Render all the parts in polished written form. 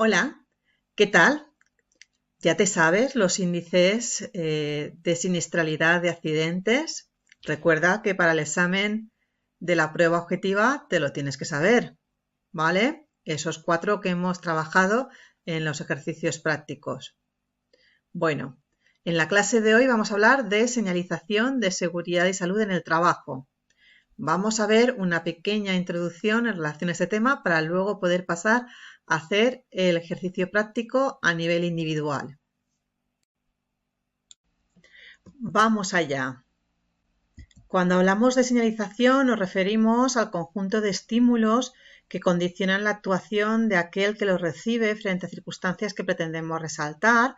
Hola, ¿qué tal? ¿Ya te sabes los índices de siniestralidad de accidentes? Recuerda que para el examen de la prueba objetiva te lo tienes que saber, ¿vale? Esos 4 que hemos trabajado en los ejercicios prácticos. Bueno, en la clase de hoy vamos a hablar de señalización de seguridad y salud en el trabajo. Vamos a ver una pequeña introducción en relación a este tema para luego poder pasar a hacer el ejercicio práctico a nivel individual. Vamos allá. Cuando hablamos de señalización nos referimos al conjunto de estímulos que condicionan la actuación de aquel que los recibe frente a circunstancias que pretendemos resaltar.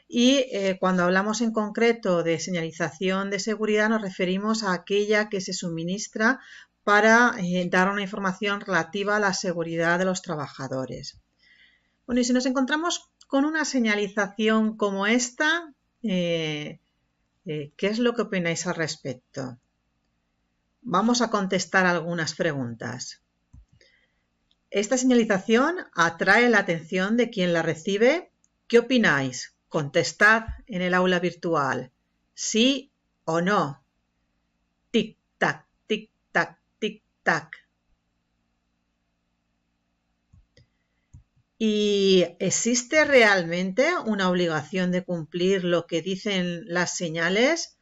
Y cuando hablamos en concreto de señalización de seguridad nos referimos a aquella que se suministra para dar una información relativa a la seguridad de los trabajadores. Bueno, y si nos encontramos con una señalización como esta, ¿qué es lo que opináis al respecto? Vamos a contestar algunas preguntas. ¿Esta señalización atrae la atención de quien la recibe? ¿Qué opináis? Contestad en el aula virtual. ¿Sí o no? Tic-tac, tic-tac, tic-tac. ¿Y existe realmente una obligación de cumplir lo que dicen las señales?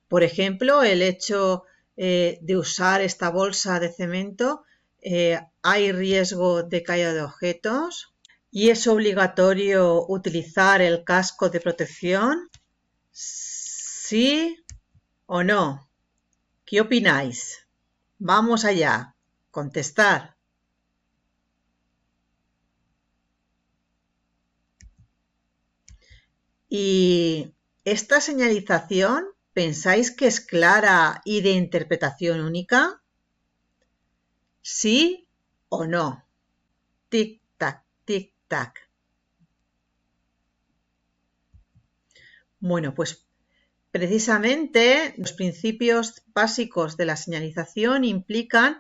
Por ejemplo, el hecho de usar esta bolsa de cemento, ¿hay riesgo de caída de objetos? ¿Y es obligatorio utilizar el casco de protección? ¿Sí o no? ¿Qué opináis? Vamos allá. Contestar. ¿Y esta señalización pensáis que es clara y de interpretación única? ¿Sí o no? Tic-tac, tic-tac. Bueno, pues precisamente los principios básicos de la señalización implican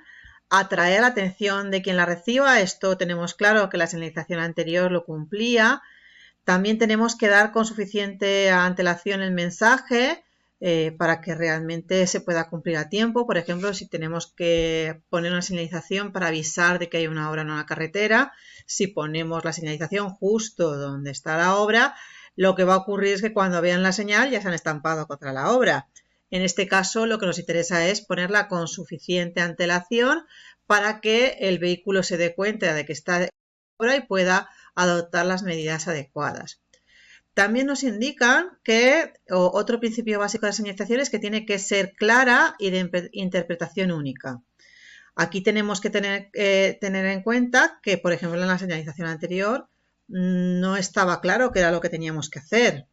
atraer la atención de quien la reciba. Esto tenemos claro que la señalización anterior lo cumplía. También tenemos que dar con suficiente antelación el mensaje para que realmente se pueda cumplir a tiempo. Por ejemplo, si tenemos que poner una señalización para avisar de que hay una obra en una carretera, si ponemos la señalización justo donde está la obra, lo que va a ocurrir es que cuando vean la señal ya se han estampado contra la obra. En este caso, lo que nos interesa es ponerla con suficiente antelación para que el vehículo se dé cuenta de que está en obra y pueda adoptar las medidas adecuadas. También nos indican que otro principio básico de la señalización es que tiene que ser clara y de interpretación única. Aquí tenemos que tener en cuenta que, por ejemplo, en la señalización anterior no estaba claro qué era lo que teníamos que hacer.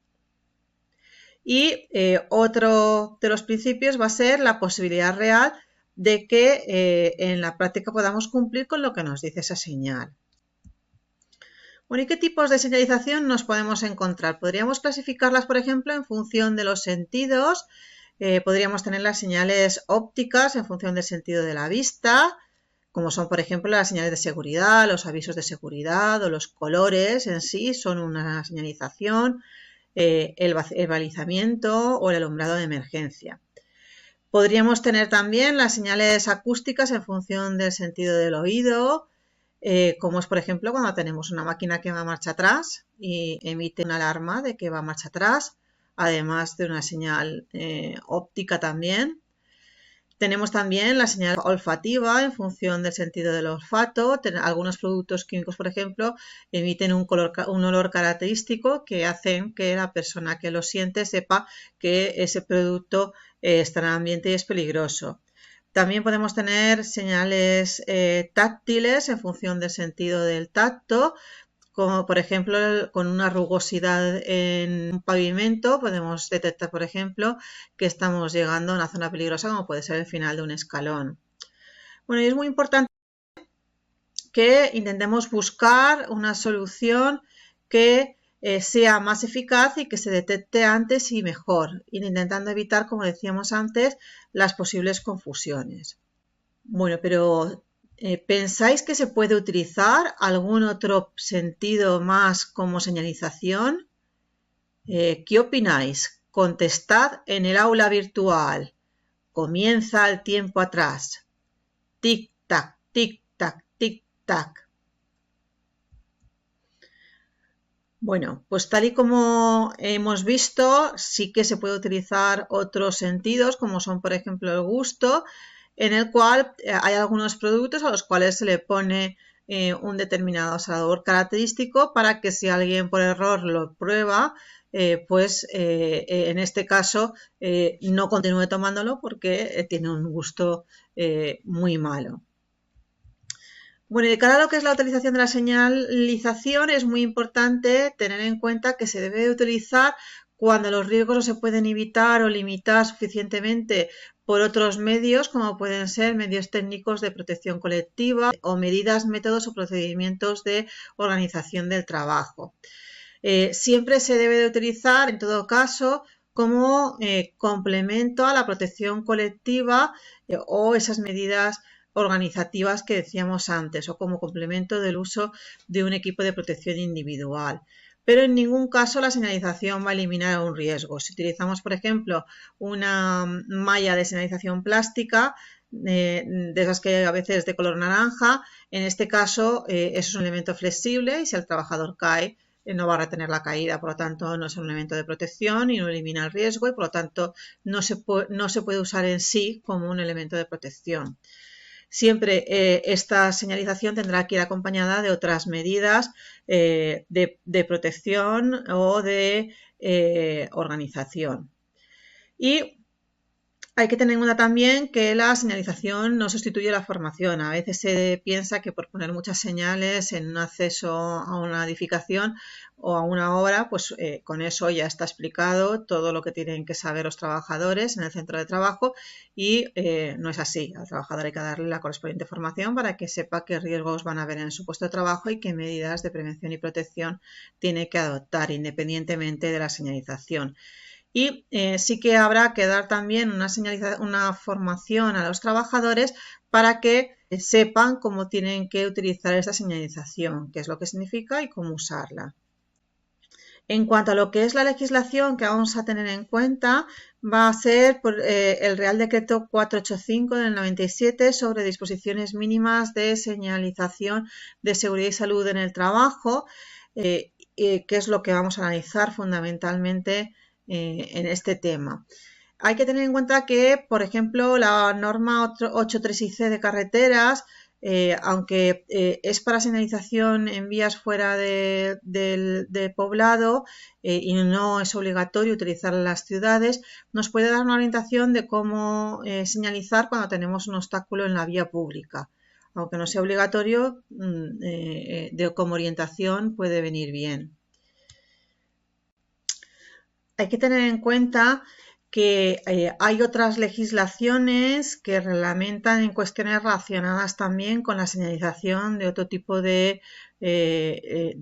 Y otro de los principios va a ser la posibilidad real de que en la práctica podamos cumplir con lo que nos dice esa señal. Bueno, ¿y qué tipos de señalización nos podemos encontrar? Podríamos clasificarlas, por ejemplo, en función de los sentidos. Podríamos tener las señales ópticas en función del sentido de la vista, como son, por ejemplo, las señales de seguridad, los avisos de seguridad o los colores en sí son una señalización, el balizamiento o el alumbrado de emergencia. Podríamos tener también las señales acústicas en función del sentido del oído, como es, por ejemplo, cuando tenemos una máquina que va a marcha atrás y emite una alarma de que va a marcha atrás, además de una señal óptica también. Tenemos también la señal olfativa en función del sentido del olfato. Algunos productos químicos, por ejemplo, emiten un olor característico que hacen que la persona que lo siente sepa que ese producto está en el ambiente y es peligroso. También podemos tener señales táctiles en función del sentido del tacto, como por ejemplo con una rugosidad en un pavimento podemos detectar, por ejemplo, que estamos llegando a una zona peligrosa como puede ser el final de un escalón. Bueno, y es muy importante que intentemos buscar una solución que sea más eficaz y que se detecte antes y mejor, intentando evitar, como decíamos antes, las posibles confusiones. Bueno, pero ¿Pensáis que se puede utilizar algún otro sentido más como señalización? ¿Qué opináis? Contestad en el aula virtual. Comienza el tiempo atrás. Tic-tac, tic-tac, tic-tac. Bueno, pues tal y como hemos visto, sí que se puede utilizar otros sentidos, como son, por ejemplo, el gusto, en el cual hay algunos productos a los cuales se le pone un determinado sabor característico para que si alguien por error lo prueba, pues en este caso no continúe tomándolo porque tiene un gusto muy malo. Bueno, y de cara a lo que es la utilización de la señalización, es muy importante tener en cuenta que se debe utilizar cuando los riesgos no se pueden evitar o limitar suficientemente por otros medios, como pueden ser medios técnicos de protección colectiva o medidas, métodos o procedimientos de organización del trabajo. Siempre se debe de utilizar, en todo caso, como complemento a la protección colectiva o esas medidas organizativas que decíamos antes o como complemento del uso de un equipo de protección individual. Pero en ningún caso la señalización va a eliminar un riesgo. Si utilizamos, por ejemplo, una malla de señalización plástica, de esas que a veces es de color naranja, en este caso eso es un elemento flexible y si el trabajador cae, no va a retener la caída, por lo tanto no es un elemento de protección y no elimina el riesgo y por lo tanto no se puede usar en sí como un elemento de protección. Siempre esta señalización tendrá que ir acompañada de otras medidas de protección o de organización. Y hay que tener en cuenta también que la señalización no sustituye la formación. A veces se piensa que por poner muchas señales en un acceso a una edificación o a una obra, pues con eso ya está explicado todo lo que tienen que saber los trabajadores en el centro de trabajo y no es así. Al trabajador hay que darle la correspondiente formación para que sepa qué riesgos van a haber en su puesto de trabajo y qué medidas de prevención y protección tiene que adoptar independientemente de la señalización. Y sí que habrá que dar también una formación a los trabajadores para que sepan cómo tienen que utilizar esa señalización, qué es lo que significa y cómo usarla. En cuanto a lo que es la legislación que vamos a tener en cuenta, va a ser por, el Real Decreto 485 del 97 sobre disposiciones mínimas de señalización de seguridad y salud en el trabajo, que es lo que vamos a analizar fundamentalmente en este tema. Hay que tener en cuenta que, por ejemplo, la norma 836C de carreteras, aunque es para señalización en vías fuera de poblado y no es obligatorio utilizarla en las ciudades, nos puede dar una orientación de cómo señalizar cuando tenemos un obstáculo en la vía pública. Aunque no sea obligatorio, como orientación puede venir bien. Hay que tener en cuenta que hay otras legislaciones que reglamentan en cuestiones relacionadas también con la señalización de otro tipo de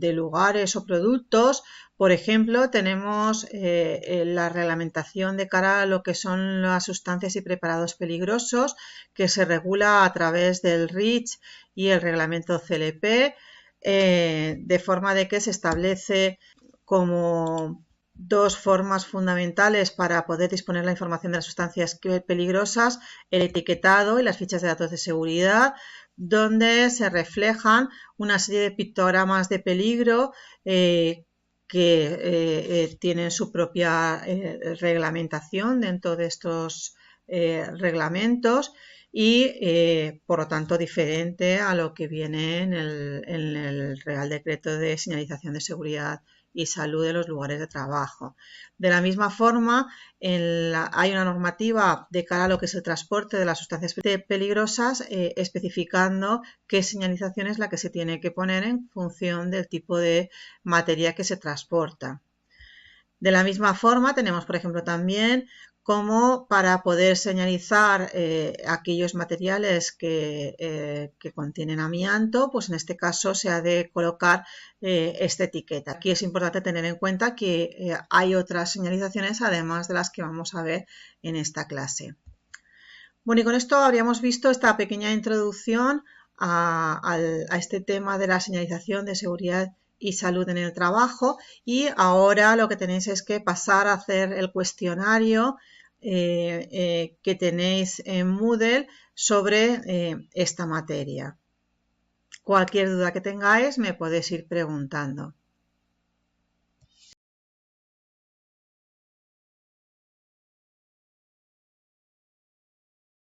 lugares o productos. Por ejemplo, tenemos la reglamentación de cara a lo que son las sustancias y preparados peligrosos, que se regula a través del REACH y el reglamento CLP, de forma de que se establece como dos formas fundamentales para poder disponer la información de las sustancias peligrosas, el etiquetado y las fichas de datos de seguridad, donde se reflejan una serie de pictogramas de peligro que tienen su propia reglamentación dentro de estos reglamentos y por lo tanto diferente a lo que viene en el Real Decreto de Señalización de Seguridad y Salud de los lugares de trabajo. De la misma forma, hay una normativa de cara a lo que es el transporte de las sustancias peligrosas, especificando qué señalización es la que se tiene que poner en función del tipo de materia que se transporta. De la misma forma, tenemos, por ejemplo, también como para poder señalizar aquellos materiales que contienen amianto, pues en este caso se ha de colocar esta etiqueta. Aquí es importante tener en cuenta que hay otras señalizaciones además de las que vamos a ver en esta clase. Bueno, y con esto habríamos visto esta pequeña introducción a este tema de la señalización de seguridad y salud en el trabajo, y ahora lo que tenéis es que pasar a hacer el cuestionario que tenéis en Moodle sobre esta materia. Cualquier duda que tengáis me podéis ir preguntando.